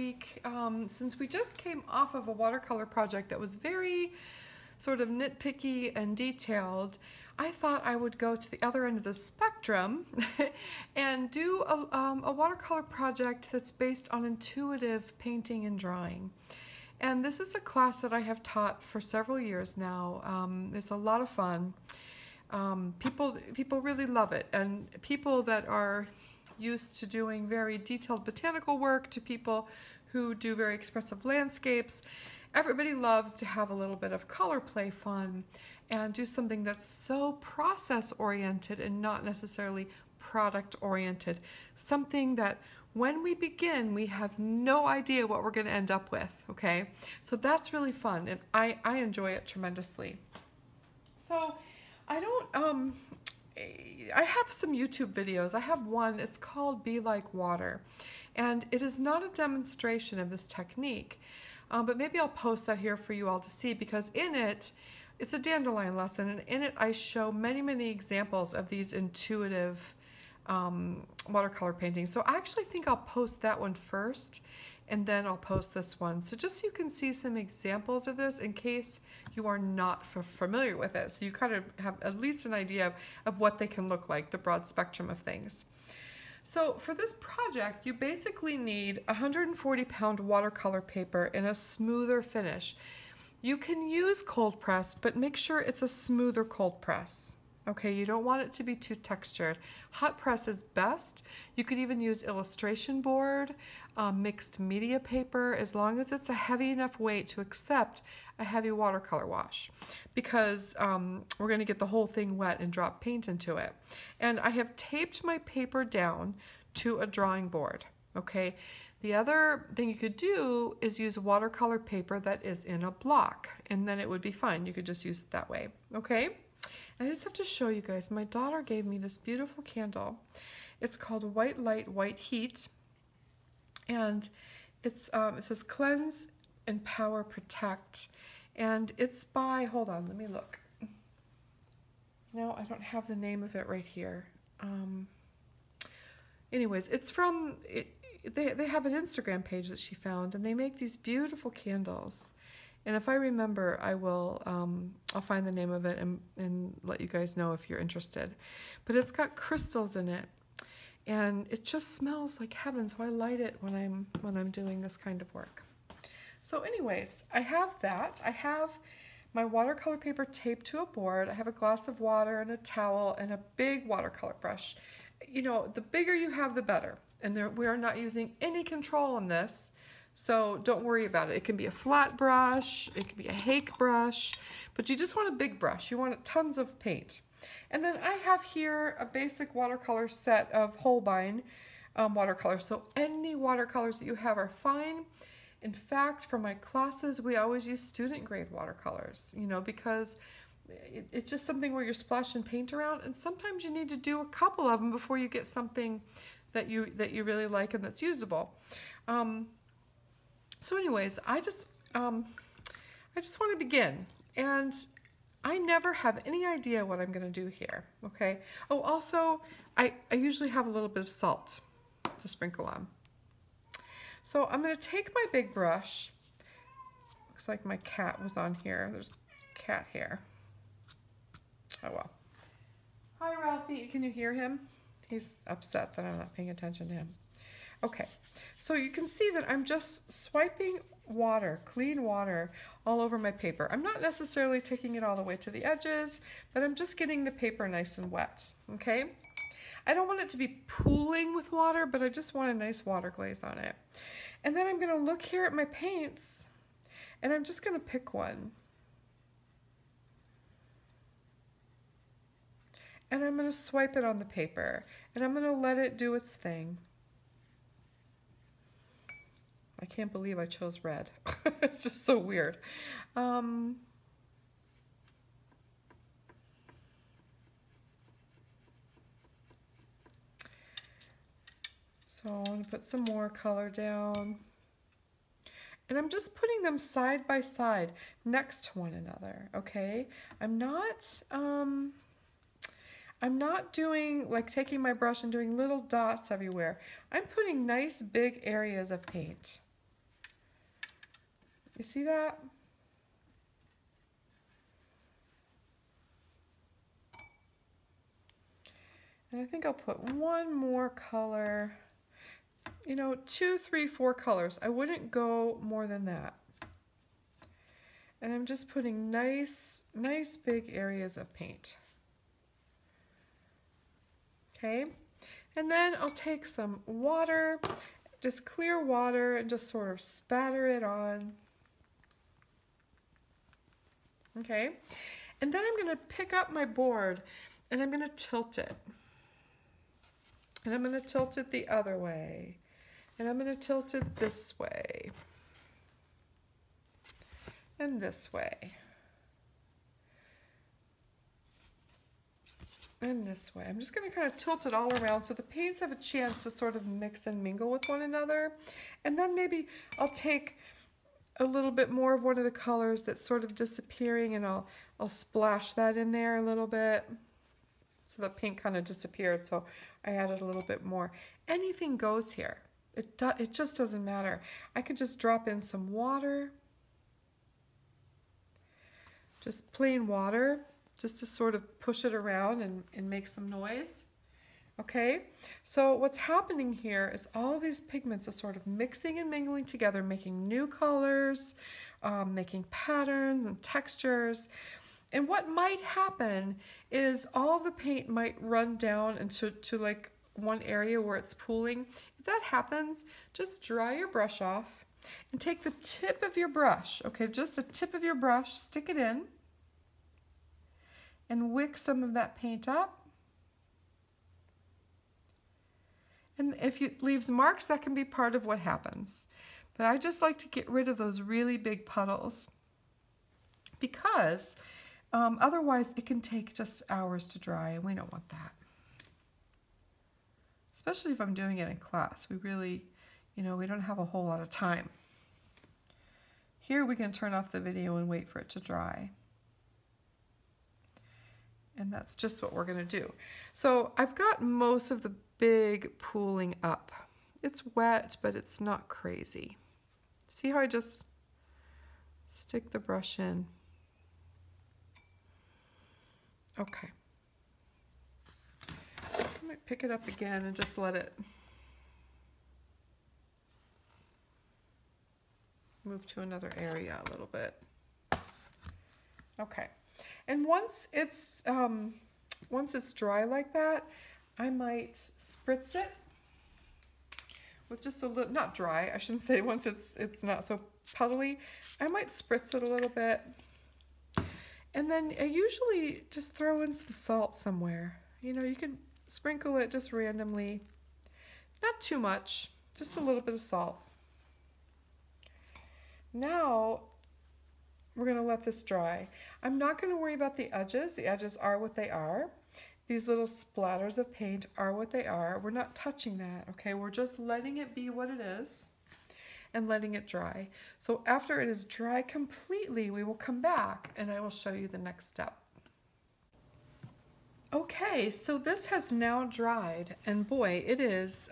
week, since we just came off of a watercolor project that was very sort of nitpicky and detailed, I thought I would go to the other end of the spectrum and do a watercolor project that's based on intuitive painting and drawing. And this is a class that I have taught for several years now. It's a lot of fun. People really love it, and people that are used to doing very detailed botanical work to people who do very expressive landscapes, everybody loves to have a little bit of color play fun and do something that's so process oriented and not necessarily product oriented. Something that when we begin, we have no idea what we're going to end up with, okay? So that's really fun, and I enjoy it tremendously. So I have some YouTube videos. I have one, it's called Be Like Water, and it is not a demonstration of this technique, but maybe I'll post that here for you all to see, because in it, it's a dandelion lesson, and in it I show many examples of these intuitive watercolor paintings. So I actually think I'll post that one first, and then I'll post this one. So just so you can see some examples of this in case you are not familiar with it. So you kind of have at least an idea of what they can look like, the broad spectrum of things. So for this project, you basically need 140-pound watercolor paper in a smoother finish. You can use cold press, but make sure it's a smoother cold press. Okay, you don't want it to be too textured. Hot press is best. You could even use illustration board, mixed media paper, as long as it's a heavy enough weight to accept a heavy watercolor wash, because we're going to get the whole thing wet and drop paint into it. And I have taped my paper down to a drawing board, okay? The other thing you could do is use watercolor paper that is in a block, and then it would be fine. You could just use it that way, okay? I just have to show you guys, my daughter gave me this beautiful candle. It's called White Light, White Heat, and it says Cleanse, Empower, Protect, and it's by, hold on, let me look. No, I don't have the name of it right here. Anyways, it's from, they have an Instagram page that she found, and they make these beautiful candles. And if I remember, I will, I'll find the name of it and let you guys know if you're interested. But it's got crystals in it, and it just smells like heaven. So I light it when I'm doing this kind of work. So anyways, I have that. I have my watercolor paper taped to a board. I have a glass of water and a towel and a big watercolor brush. You know, the bigger you have, the better. And we are not using any control on this. So don't worry about it. It can be a flat brush, it can be a hake brush, but you just want a big brush. You want tons of paint. And then I have here a basic watercolor set of Holbein watercolors. So any watercolors that you have are fine. In fact, for my classes, we always use student grade watercolors, you know, because it's just something where you're splashing paint around, and sometimes you need to do a couple of them before you get something that you really like and that's usable. So anyways, I just want to begin, and I never have any idea what I'm going to do here, okay? Oh, also, I usually have a little bit of salt to sprinkle on. So I'm going to take my big brush. Looks like my cat was on here. There's cat hair. Oh well. Hi, Ralphie. Can you hear him? He's upset that I'm not paying attention to him. Okay, so you can see that I'm just swiping water, clean water, all over my paper. I'm not necessarily taking it all the way to the edges, but I'm just getting the paper nice and wet, okay? I don't want it to be pooling with water, but I just want a nice water glaze on it. And then I'm gonna look here at my paints, and I'm just gonna pick one. And I'm gonna swipe it on the paper, and I'm gonna let it do its thing. I can't believe I chose red. It's just so weird. So I'm going to put some more color down. And I'm just putting them side by side next to one another, okay? I'm not doing, like taking my brush and doing little dots everywhere. I'm putting nice big areas of paint. You see that? And I think I'll put one more color, you know, 2, 3, 4 colors. I wouldn't go more than that. And I'm just putting nice big areas of paint. Okay, and then I'll take some water, just clear water, and just sort of spatter it on. Okay, and then I'm going to pick up my board and I'm going to tilt it. And I'm going to tilt it the other way. And I'm going to tilt it this way. And this way. And this way. I'm just going to kind of tilt it all around so the paints have a chance to sort of mix and mingle with one another. And then maybe I'll take a little bit more of one of the colors that's sort of disappearing, and I'll splash that in there a little bit. So the pink kind of disappeared, so I added a little bit more. Anything goes here. It just doesn't matter. I could just drop in some water. Just plain water, just to sort of push it around and make some noise. Okay, so what's happening here is all these pigments are sort of mixing and mingling together, making new colors, making patterns and textures. And what might happen is all the paint might run down into like one area where it's pooling. If that happens, just dry your brush off and take the tip of your brush, okay, just the tip of your brush, stick it in and wick some of that paint up. And if it leaves marks, that can be part of what happens. But I just like to get rid of those really big puddles because otherwise it can take just hours to dry, and we don't want that. Especially if I'm doing it in class. We really, you know, we don't have a whole lot of time. Here we can turn off the video and wait for it to dry. And that's just what we're going to do. So I've got most of the big pooling up. It's wet, but it's not crazy. See how I just stick the brush in? Okay. I might pick it up again and just let it move to another area a little bit. Okay. And once it's dry like that, I might spritz it with just a little, not dry, I shouldn't say, once it's not so puddly, I might spritz it a little bit. And then I usually just throw in some salt somewhere. You know, you can sprinkle it just randomly, not too much, just a little bit of salt. Now, we're going to let this dry. I'm not going to worry about the edges. The edges are what they are. These little splatters of paint are what they are. We're not touching that, okay? We're just letting it be what it is and letting it dry. So after it is dry completely, we will come back and I will show you the next step. Okay, so this has now dried, and boy, it is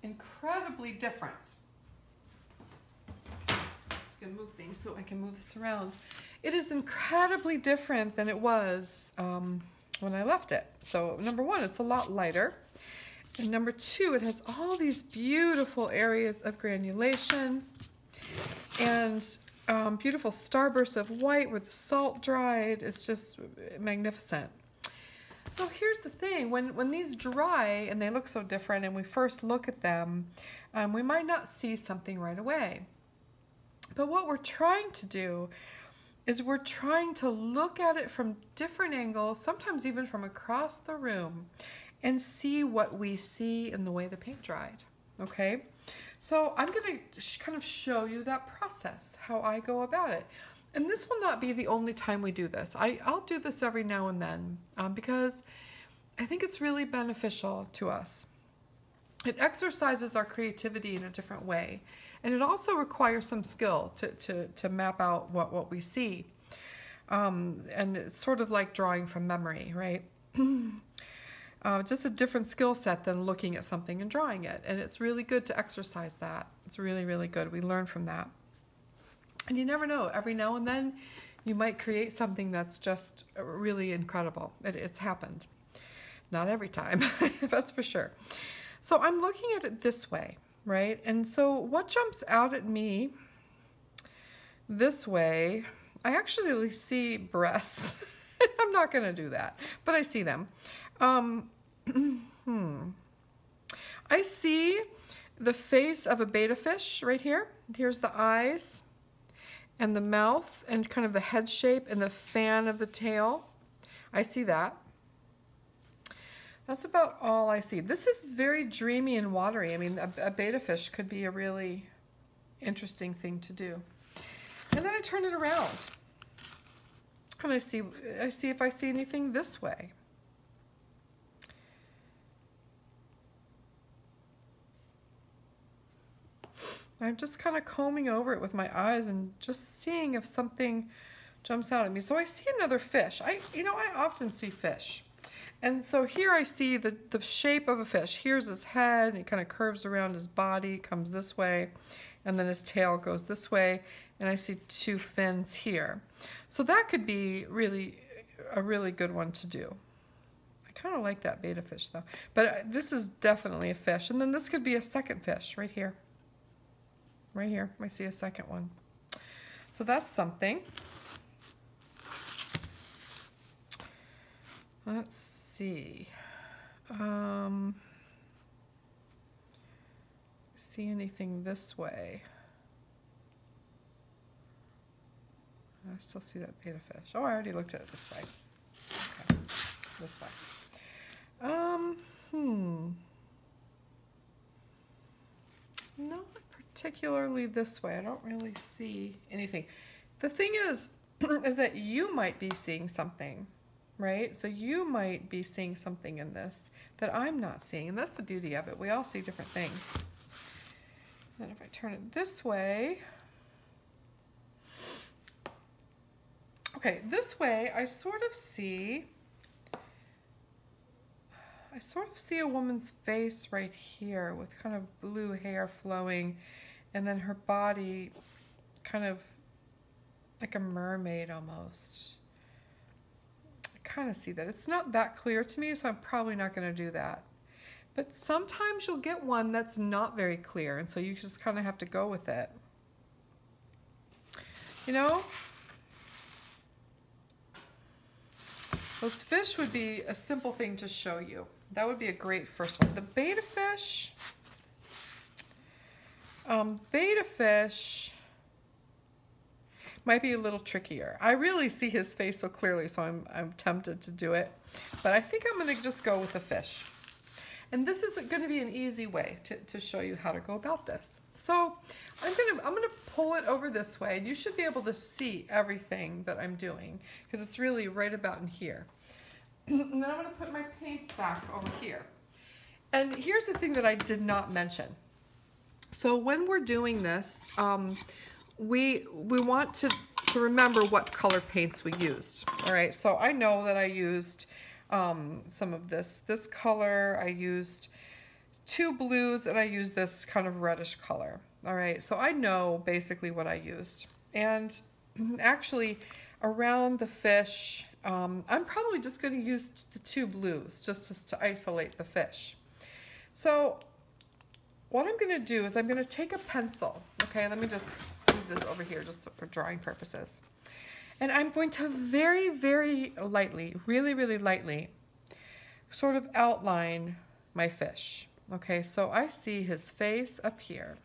incredibly different. Gonna move things so I can move this around. It is incredibly different than it was when I left it. So number one, it's a lot lighter. And number two, it has all these beautiful areas of granulation and beautiful starbursts of white where the salt dried. It's just magnificent. So here's the thing, when these dry and they look so different and we first look at them, we might not see something right away. But what we're trying to do is we're trying to look at it from different angles, sometimes even from across the room, and see what we see in the way the paint dried, okay? So I'm going to kind of show you that process, how I go about it. And this will not be the only time we do this. I'll do this every now and then because I think it's really beneficial to us. It exercises our creativity in a different way. And it also requires some skill to map out what we see. And it's sort of like drawing from memory, right? Just a different skill set than looking at something and drawing it. And it's really good to exercise that. It's really, really good. We learn from that. And you never know, every now and then you might create something that's just really incredible. It's happened. Not every time, that's for sure. So I'm looking at it this way, right? And so what jumps out at me this way, I actually see breasts. I'm not going to do that, but I see them. I see the face of a betta fish right here. Here's the eyes and the mouth and kind of the head shape and the fan of the tail. I see that. That's about all I see. This is very dreamy and watery. I mean, a betta fish could be a really interesting thing to do. And then I turn it around. And I see if I see anything this way. I'm just kind of combing over it with my eyes and just seeing if something jumps out at me. So I see another fish. I often see fish. And so here I see the shape of a fish. Here's his head, and it kind of curves around his body, comes this way, and then his tail goes this way, and I see two fins here. So that could be a really good one to do. I kind of like that betta fish though. But this is definitely a fish. And then this could be a second fish right here. Right here, I see a second one. So that's something. Let's see. See anything this way? I still see that betta fish. Oh, I already looked at it this way. Okay, this way. Not particularly this way. I don't really see anything. The thing is that you might be seeing something, right? So you might be seeing something in this that I'm not seeing, and that's the beauty of it. We all see different things. And if I turn it this way, okay, this way I sort of see a woman's face right here with kind of blue hair flowing, and then her body kind of like a mermaid almost. I kind of see that. It's not that clear to me, so I'm probably not going to do that. But sometimes you'll get one that's not very clear, and so you just kind of have to go with it. You know? Those fish would be a simple thing to show you. That would be a great first one. The betta fish might be a little trickier. I really see his face so clearly, so I'm tempted to do it. But I think I'm going to just go with the fish. And this is going to be an easy way to show you how to go about this. So I'm gonna pull it over this way, and you should be able to see everything that I'm doing, because it's really right about in here. And then I'm going to put my paints back over here. And here's the thing that I did not mention. So when we're doing this, we want to remember what color paints we used. All right, so I know that I used some of this color, I used 2 blues, and I used this kind of reddish color. All right, so I know basically what I used. And actually around the fish, I'm probably just going to use the 2 blues just to isolate the fish. So what I'm going to do is I'm going to take a pencil. Okay, let me just move this over here just for drawing purposes. And I'm going to very, very lightly, really, really lightly, sort of outline my fish. Okay, so I see his face up here.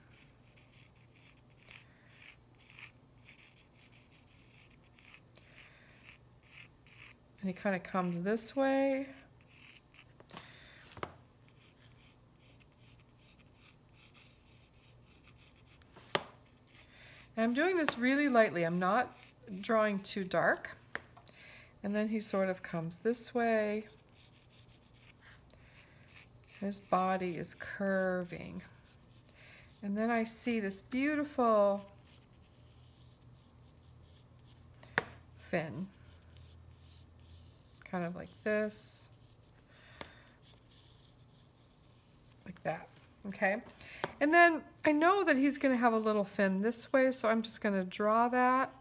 And he kind of comes this way. And I'm doing this really lightly. I'm not drawing too dark. And then he sort of comes this way. His body is curving. And then I see this beautiful fin. Kind of like this. Like that. Okay? And then I know that he's going to have a little fin this way, so I'm just going to draw that.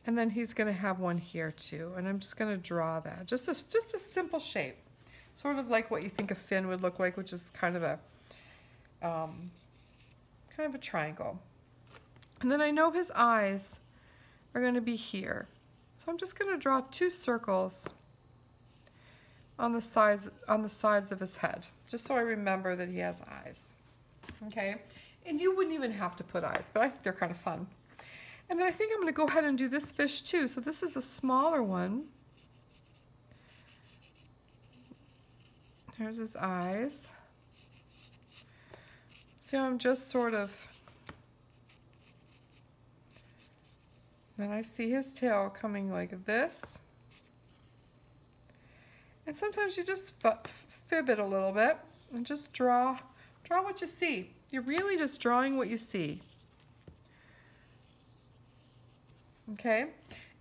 And then he's going to have one here too, and I'm just going to draw that. Just a simple shape, sort of like what you think a fin would look like, which is kind of a triangle. And then I know his eyes are going to be here, so I'm just going to draw 2 circles on the sides of his head, just so I remember that he has eyes. Okay, and you wouldn't even have to put eyes, but I think they're kind of fun. And then I think I'm going to go ahead and do this fish too. So this is a smaller one. There's his eyes. So I'm just sort of, then I see his tail coming like this. And sometimes you just fib it a little bit and just draw what you see. You're really just drawing what you see. Okay,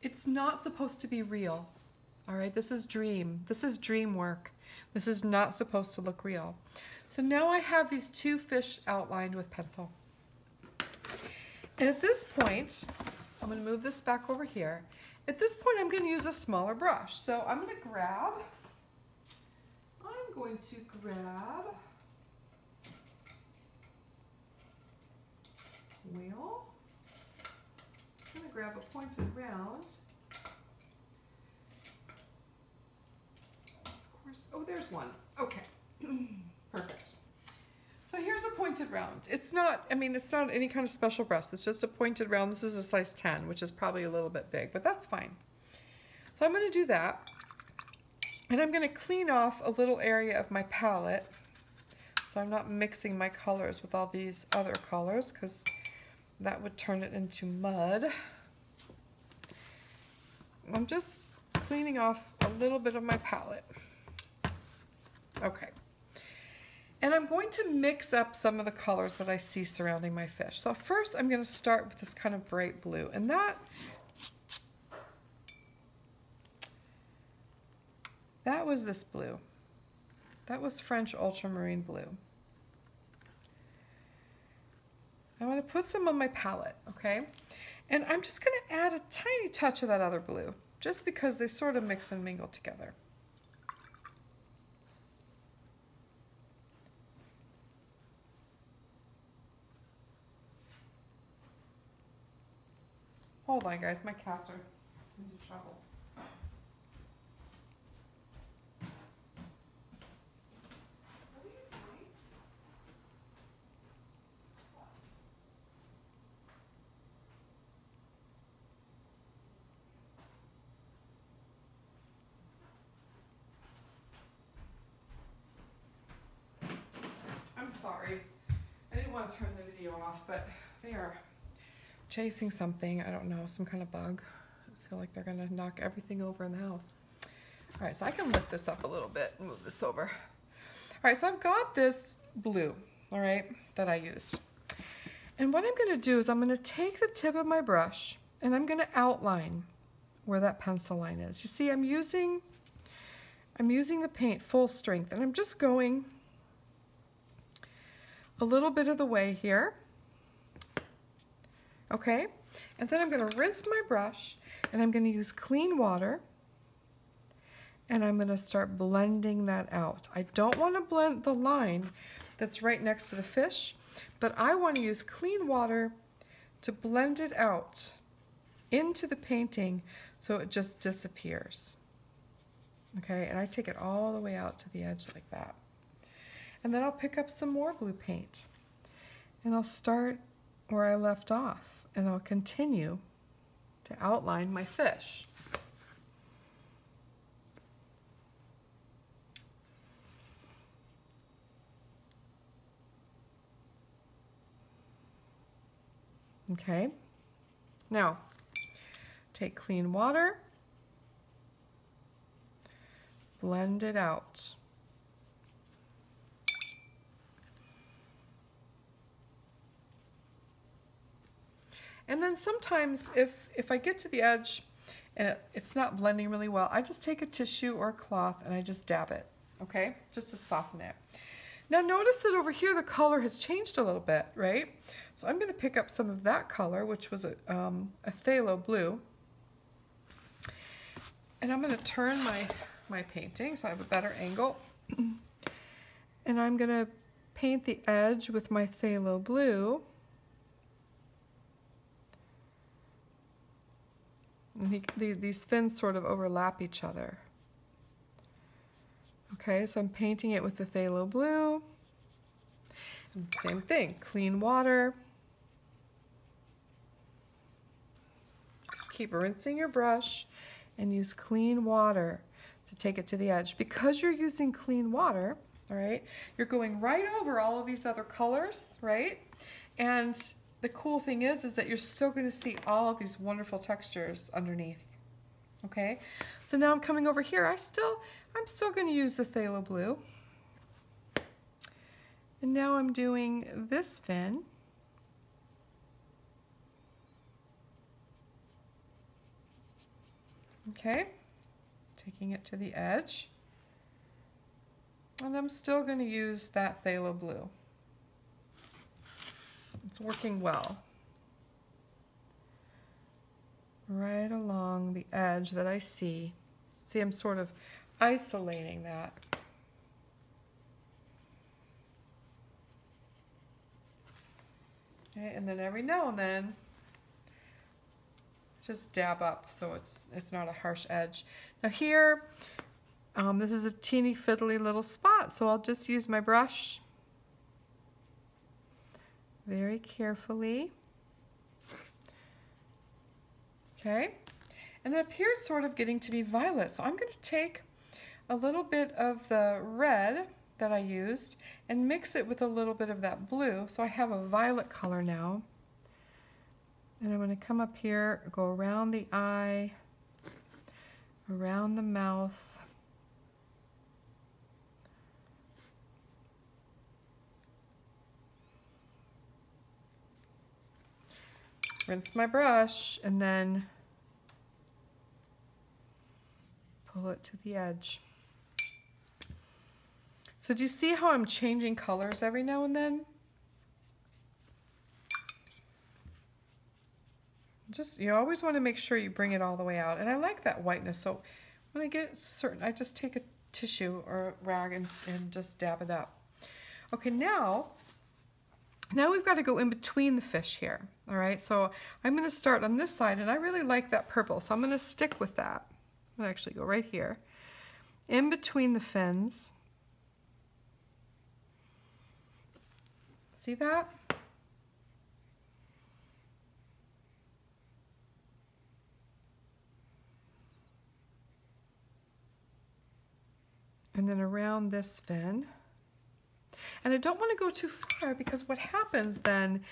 it's not supposed to be real. All right, this is dream. This is dream work. This is not supposed to look real. So now I have these 2 fish outlined with pencil. And at this point, I'm going to move this back over here. At this point, I'm going to use a smaller brush. So I'm going to grab wheel. I'm going to grab a pointed round. Of course, oh, there's one. Okay, perfect. So here's a pointed round. It's not any kind of special brush. It's just a pointed round. This is a size 10, which is probably a little bit big, but that's fine. So I'm going to do that. And I'm going to clean off a little area of my palette, so I'm not mixing my colors with all these other colors, because that would turn it into mud. I'm just cleaning off a little bit of my palette. Okay. And I'm going to mix up some of the colors that I see surrounding my fish. So first I'm going to start with this kind of bright blue, and that was this blue. That was French ultramarine blue. I want to put some on my palette, okay? And I'm just going to add a tiny touch of that other blue, just because they sort of mix and mingle together. Hold on, guys, my cats are into trouble. I'm sorry. I didn't want to turn the video off, but they are chasing something. I don't know, some kind of bug. I feel like they're going to knock everything over in the house. All right, so I can lift this up a little bit and move this over. All right, so I've got this blue, all right, that I used. And what I'm going to do is I'm going to take the tip of my brush and I'm going to outline where that pencil line is. You see, I'm using the paint full strength, and I'm just going a little bit of the way here. Okay, and then I'm going to rinse my brush, and I'm going to use clean water, and I'm going to start blending that out. I don't want to blend the line that's right next to the fish, but I want to use clean water to blend it out into the painting so it just disappears. Okay, and I take it all the way out to the edge like that. And then I'll pick up some more blue paint, and I'll start where I left off, and I'll continue to outline my fish. Okay, now take clean water, blend it out. And then sometimes if I get to the edge and it's not blending really well, I just take a tissue or a cloth and I just dab it, okay? Just to soften it. Now notice that over here the color has changed a little bit, right? So I'm going to pick up some of that color, which was a phthalo blue. And I'm going to turn my painting so I have a better angle. And I'm going to paint the edge with my phthalo blue. And these fins sort of overlap each other. Okay, so I'm painting it with the phthalo blue. And same thing, clean water. Just keep rinsing your brush and use clean water to take it to the edge. Because you're using clean water, all right, you're going right over all of these other colors, right? And the cool thing is that you're still going to see all of these wonderful textures underneath. Okay, so now I'm coming over here. I'm still going to use the phthalo blue. And now I'm doing this fin. Okay, taking it to the edge. And I'm still going to use that phthalo blue. It's working well. Right along the edge that I see. See, I'm sort of isolating that. Okay, and then every now and then, just dab up so it's not a harsh edge. Now here, this is a teeny fiddly little spot, so I'll just use my brush very carefully. Okay, and then up here it's sort of getting to be violet, so I'm going to take a little bit of the red that I used and mix it with a little bit of that blue, so I have a violet color now. And I'm going to come up here, go around the eye, around the mouth, rinse my brush, and then pull it to the edge. So do you see how I'm changing colors every now and then? Just, you always want to make sure you bring it all the way out. And I like that whiteness, so when I get certain, I just take a tissue or a rag and just dab it up. Okay, now we've got to go in between the fish here. All right, so I'm going to start on this side, and I really like that purple, so I'm going to stick with that. I'm going to actually go right here, in between the fins. See that? And then around this fin. And I don't want to go too far, because what happens then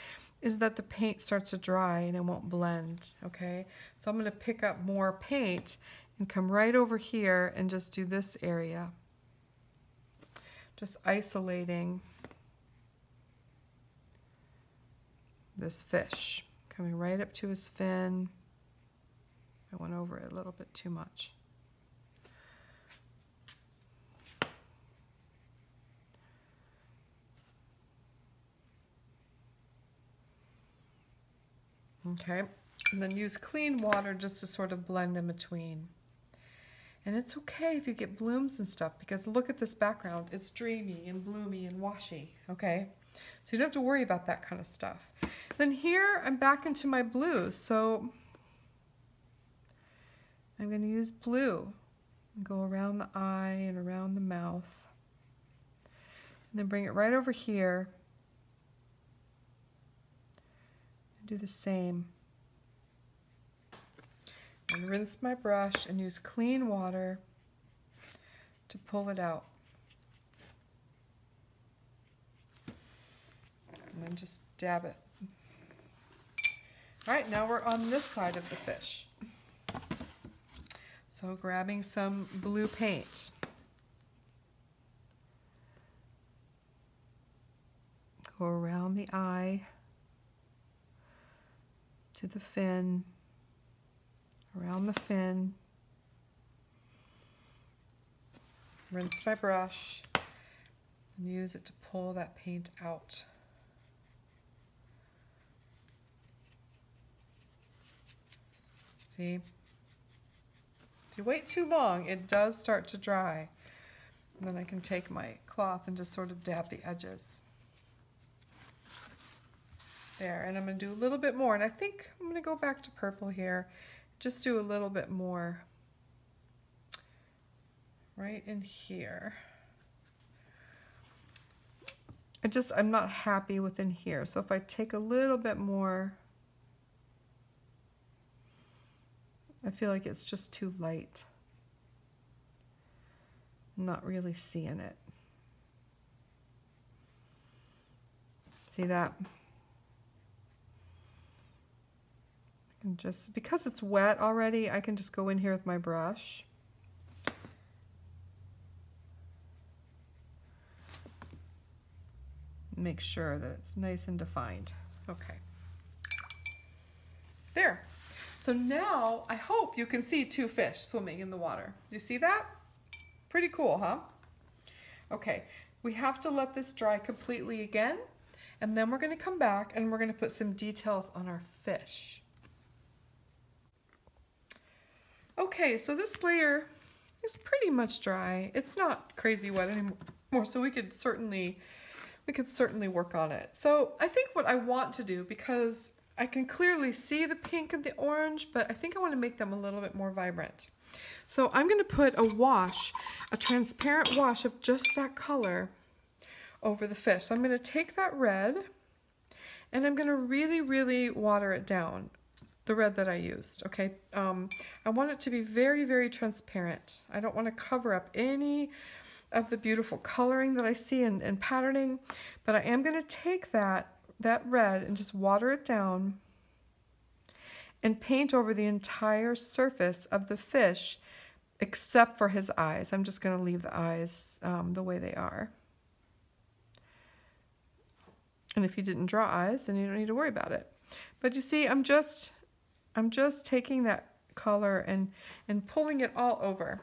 is that the paint starts to dry and it won't blend, okay? So I'm going to pick up more paint and come right over here and just do this area. Just isolating this fish. Coming right up to his fin. I went over it a little bit too much. Okay, and then use clean water just to sort of blend in between. And it's okay if you get blooms and stuff, because look at this background. It's dreamy and bloomy and washy, okay? So you don't have to worry about that kind of stuff. Then here, I'm back into my blues. So I'm going to use blue and go around the eye and around the mouth. And then bring it right over here. Do the same. And rinse my brush and use clean water to pull it out. And then just dab it. All right, now we're on this side of the fish. So grabbing some blue paint. Go around the eye to the fin, around the fin, rinse my brush, and use it to pull that paint out. See? If you wait too long, it does start to dry. And then I can take my cloth and just sort of dab the edges. There, and I'm going to do a little bit more. And I think I'm going to go back to purple here. Just do a little bit more right in here. I'm not happy within here. So if I take a little bit more, I feel like it's just too light. I'm not really seeing it. See that? And just because it's wet already, I can just go in here with my brush. Make sure that it's nice and defined. Okay. There. So now I hope you can see two fish swimming in the water. Do you see that? Pretty cool, huh? Okay, we have to let this dry completely again, and then we're going to come back and we're going to put some details on our fish. Okay, so this layer is pretty much dry. It's not crazy wet anymore, so we could certainly work on it. So I think what I want to do, because I can clearly see the pink and the orange, but I think I want to make them a little bit more vibrant. So I'm going to put a transparent wash of just that color over the fish. So I'm going to take that red and I'm going to really, really water it down, the red that I used, okay? I want it to be very, very transparent. I don't want to cover up any of the beautiful coloring that I see and patterning, but I am going to take that red and just water it down and paint over the entire surface of the fish except for his eyes. I'm just going to leave the eyes the way they are. And if you didn't draw eyes, then you don't need to worry about it. But you see, I'm just taking that color and pulling it all over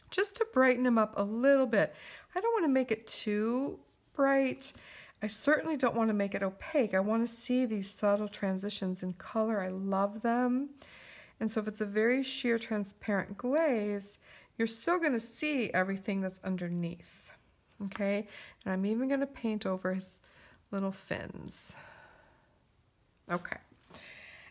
just to brighten him up a little bit. I don't want to make it too bright. I certainly don't want to make it opaque. I want to see these subtle transitions in color. I love them. And so if it's a very sheer transparent glaze, you're still going to see everything that's underneath. Okay? And I'm even going to paint over his little fins. Okay.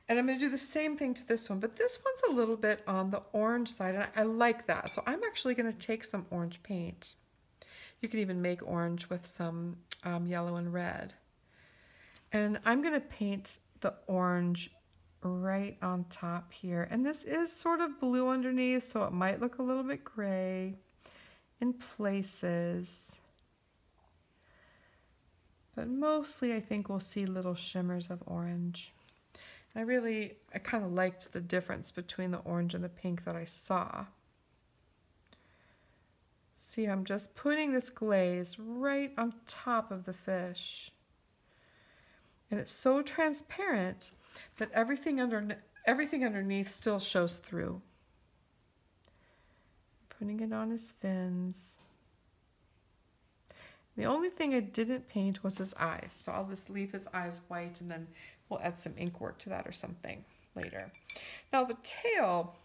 And I'm going to do the same thing to this one, but this one's a little bit on the orange side, and I like that. So I'm actually going to take some orange paint. You can even make orange with some yellow and red. And I'm going to paint the orange right on top here. And this is sort of blue underneath, so it might look a little bit gray in places. But mostly I think we'll see little shimmers of orange. And I kind of liked the difference between the orange and the pink that I saw. See, I'm just putting this glaze right on top of the fish. And it's so transparent that everything underneath still shows through. Putting it on his fins. The only thing I didn't paint was his eyes, so I'll just leave his eyes white and then we'll add some ink work to that or something later. Now the tail,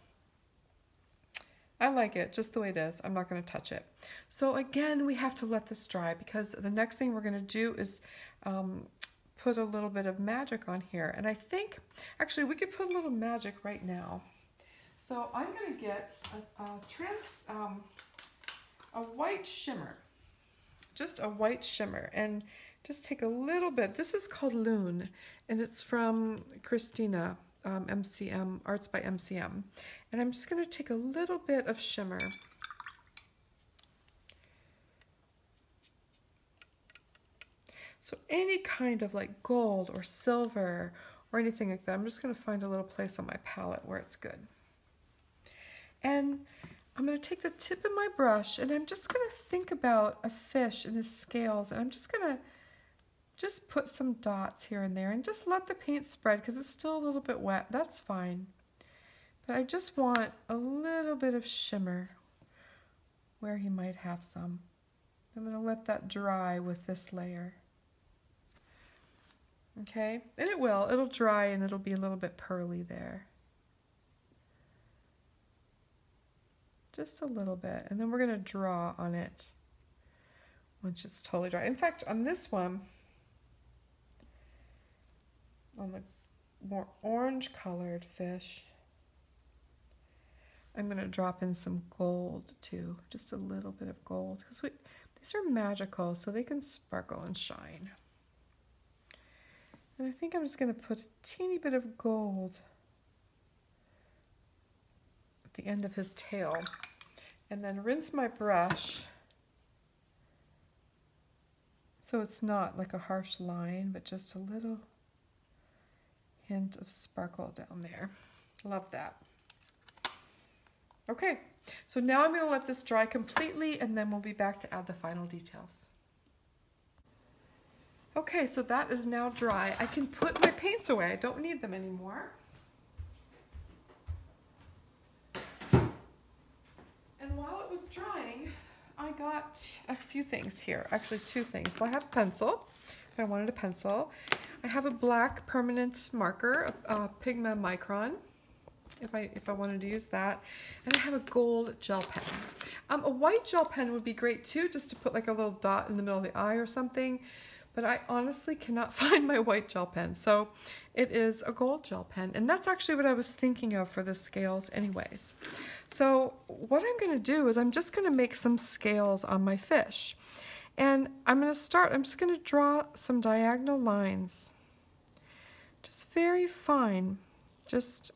I like it just the way it is. I'm not going to touch it. So again, we have to let this dry because the next thing we're going to do is put a little bit of magic on here. And I think, actually, we could put a little magic right now. So I'm going to get a white shimmer. Just a white shimmer, and just take a little bit. This is called Loon, and it's from Christina, MCM, Arts by MCM. And I'm just going to take a little bit of shimmer. So any kind of like gold or silver or anything like that, I'm just going to find a little place on my palette where it's good. And I'm going to take the tip of my brush and I'm just going to think about a fish and his scales, and I'm just going to just put some dots here and there and just let the paint spread because it's still a little bit wet. That's fine. But I just want a little bit of shimmer where he might have some. I'm going to let that dry with this layer. Okay, and it'll dry and it'll be a little bit pearly there. Just a little bit, and then we're going to draw on it once it's totally dry. In fact, on this one, on the more orange colored fish, I'm going to drop in some gold too, just a little bit of gold, because these are magical, so they can sparkle and shine. And I think I'm just going to put a teeny bit of gold at the end of his tail, and then rinse my brush so it's not like a harsh line, but just a little hint of sparkle down there. Love that. Okay, so now I'm going to let this dry completely, and then we'll be back to add the final details. Okay, so that is now dry. I can put my paints away. I don't need them anymore. And while it was drying, I got a few things here. Actually, two things. Well, I have a pencil. I wanted a pencil. I have a black permanent marker, a Pigma Micron, if I wanted to use that. And I have a gold gel pen. A white gel pen would be great too, just to put like a little dot in the middle of the eye or something. But I honestly cannot find my white gel pen, so it is a gold gel pen, and that's actually what I was thinking of for the scales anyways. So what I'm going to do is I'm just going to make some scales on my fish, and I'm just going to draw some diagonal lines, just very fine, just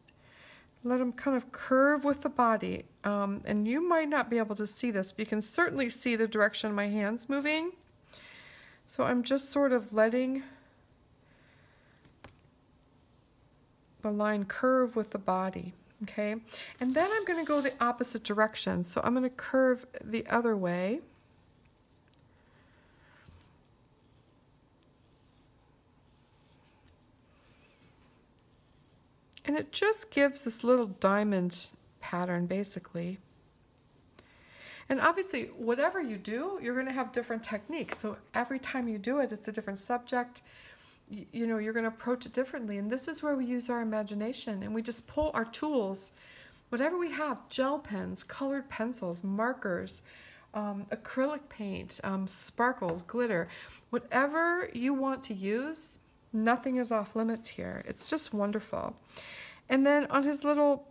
let them kind of curve with the body, and you might not be able to see this, but you can certainly see the direction my hand's moving. So I'm just sort of letting the line curve with the body, okay? And then I'm going to go the opposite direction. So I'm going to curve the other way. And it just gives this little diamond pattern, basically. And obviously, whatever you do, you're going to have different techniques. So every time you do it, it's a different subject. You know, you're going to approach it differently. And this is where we use our imagination. And we just pull our tools, whatever we have, gel pens, colored pencils, markers, acrylic paint, sparkles, glitter. Whatever you want to use, nothing is off limits here. It's just wonderful. And then on his little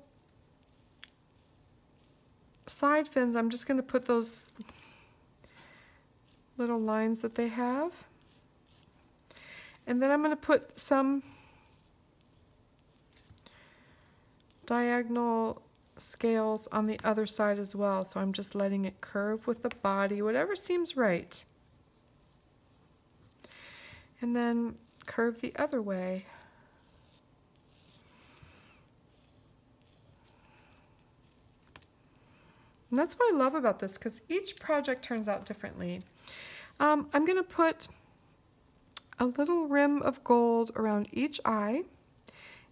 side fins, I'm just going to put those little lines that they have, and then I'm going to put some diagonal scales on the other side as well. So I'm just letting it curve with the body, whatever seems right, and then curve the other way. And that's what I love about this, because each project turns out differently. I'm going to put a little rim of gold around each eye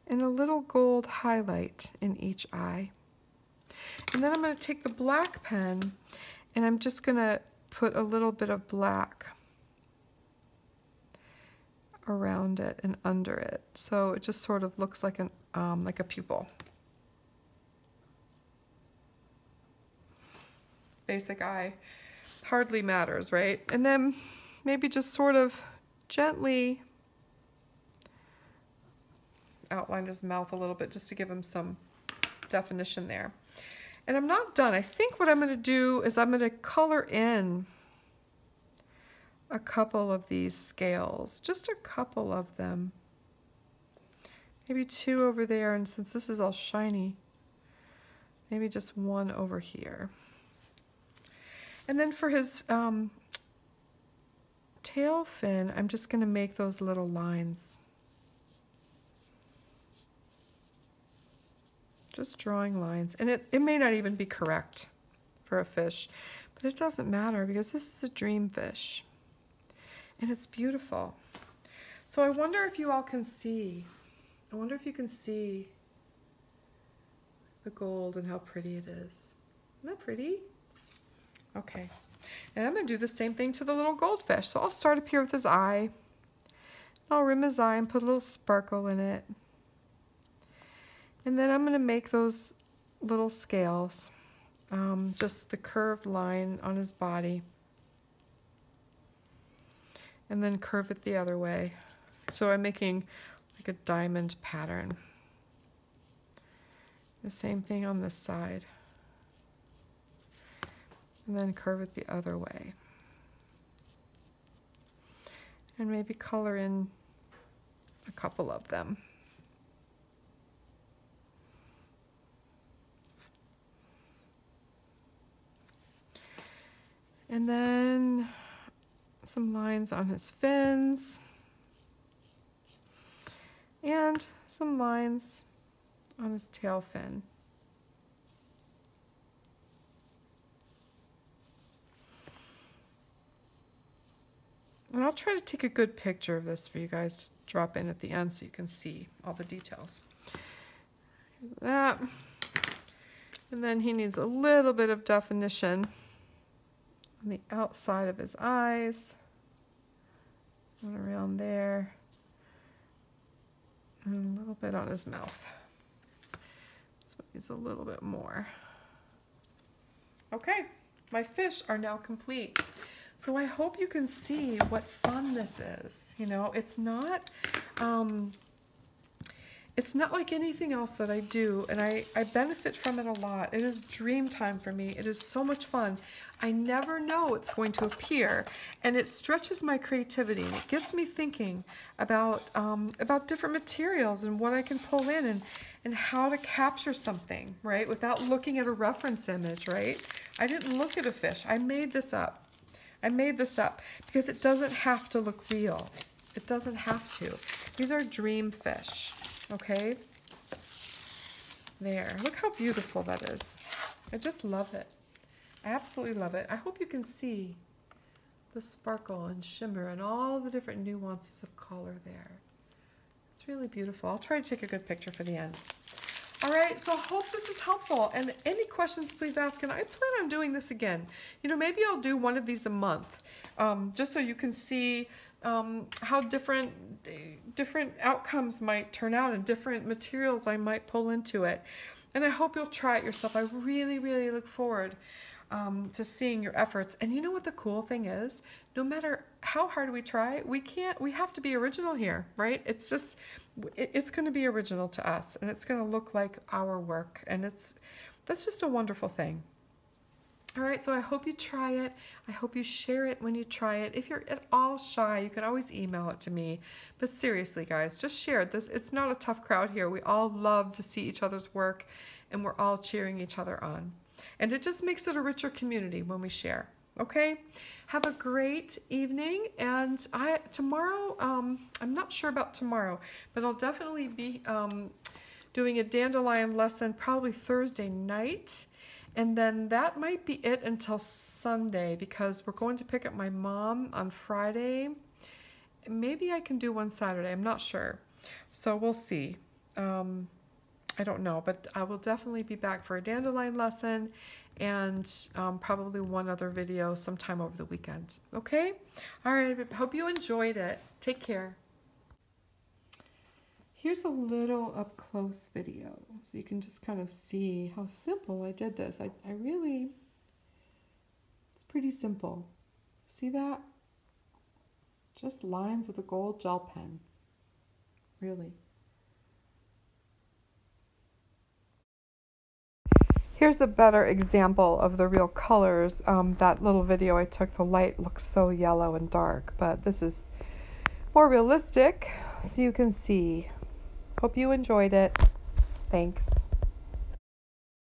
and a little gold highlight in each eye. And then I'm going to take the black pen and I'm just going to put a little bit of black around it and under it. So it just sort of looks like a pupil. Basic eye hardly matters, right? And then maybe just sort of gently outline his mouth a little bit just to give him some definition there. And I'm not done. I think what I'm going to do is I'm going to color in a couple of these scales, just a couple of them. Maybe two over there, and since this is all shiny, maybe just one over here. And then for his tail fin, I'm just going to make those little lines. Just drawing lines. And it may not even be correct for a fish, but it doesn't matter because this is a dream fish. And it's beautiful. So I wonder if you all can see. I wonder if you can see the gold and how pretty it is. Isn't that pretty? Okay, And I'm going to do the same thing to the little goldfish. So I'll start up here with his eye. I'll rim his eye and put a little sparkle in it. And then I'm going to make those little scales, just the curved line on his body. And then curve it the other way. So I'm making like a diamond pattern. The same thing on this side. And then curve it the other way. And maybe color in a couple of them. And then some lines on his fins. And some lines on his tail fin. And I'll try to take a good picture of this for you guys to drop in at the end so you can see all the details. That. And then he needs a little bit of definition on the outside of his eyes. And around there. And a little bit on his mouth. So it needs a little bit more. Okay, my fish are now complete. So I hope you can see what fun this is. You know, it's not like anything else that I do, and I benefit from it a lot. It is dream time for me. It is so much fun. I never know it's going to appear, and it stretches my creativity. It gets me thinking about different materials and what I can pull in and how to capture something, right, without looking at a reference image, right? I didn't look at a fish. I made this up. I made this up because it doesn't have to look real. It doesn't have to. These are dream fish, okay? There, look how beautiful that is. I just love it. I absolutely love it. I hope you can see the sparkle and shimmer and all the different nuances of color there. It's really beautiful. I'll try to take a good picture for the end. All right, so I hope this is helpful. And any questions, please ask. And I plan on doing this again. You know, maybe I'll do one of these a month, just so you can see how different outcomes might turn out and different materials I might pull into it. And I hope you'll try it yourself. I really, really look forward to seeing your efforts. And you know what the cool thing is? No matter how hard we try, we have to be original here, right? It's just, it's going to be original to us, and it's going to look like our work, and that's just a wonderful thing. All right, so I hope you try it. I hope you share it when you try it. If you're at all shy, you can always email it to me. But seriously, guys, just share it. It's not a tough crowd here. We all love to see each other's work, and we're all cheering each other on. And it just makes it a richer community when we share. Okay? Have a great evening, and tomorrow, I'm not sure about tomorrow, but I'll definitely be doing a dandelion lesson probably Thursday night, and then that might be it until Sunday, because we're going to pick up my mom on Friday. Maybe I can do one Saturday, I'm not sure. So we'll see. I don't know, but I will definitely be back for a dandelion lesson and probably one other video sometime over the weekend. Okay? All right, hope you enjoyed it. Take care. Here's a little up-close video, so you can just kind of see how simple I did this. I really, it's pretty simple. See that? Just lines with a gold gel pen. Really. Here's a better example of the real colors. That little video I took, the light looks so yellow and dark, but this is more realistic, so you can see. Hope you enjoyed it. Thanks.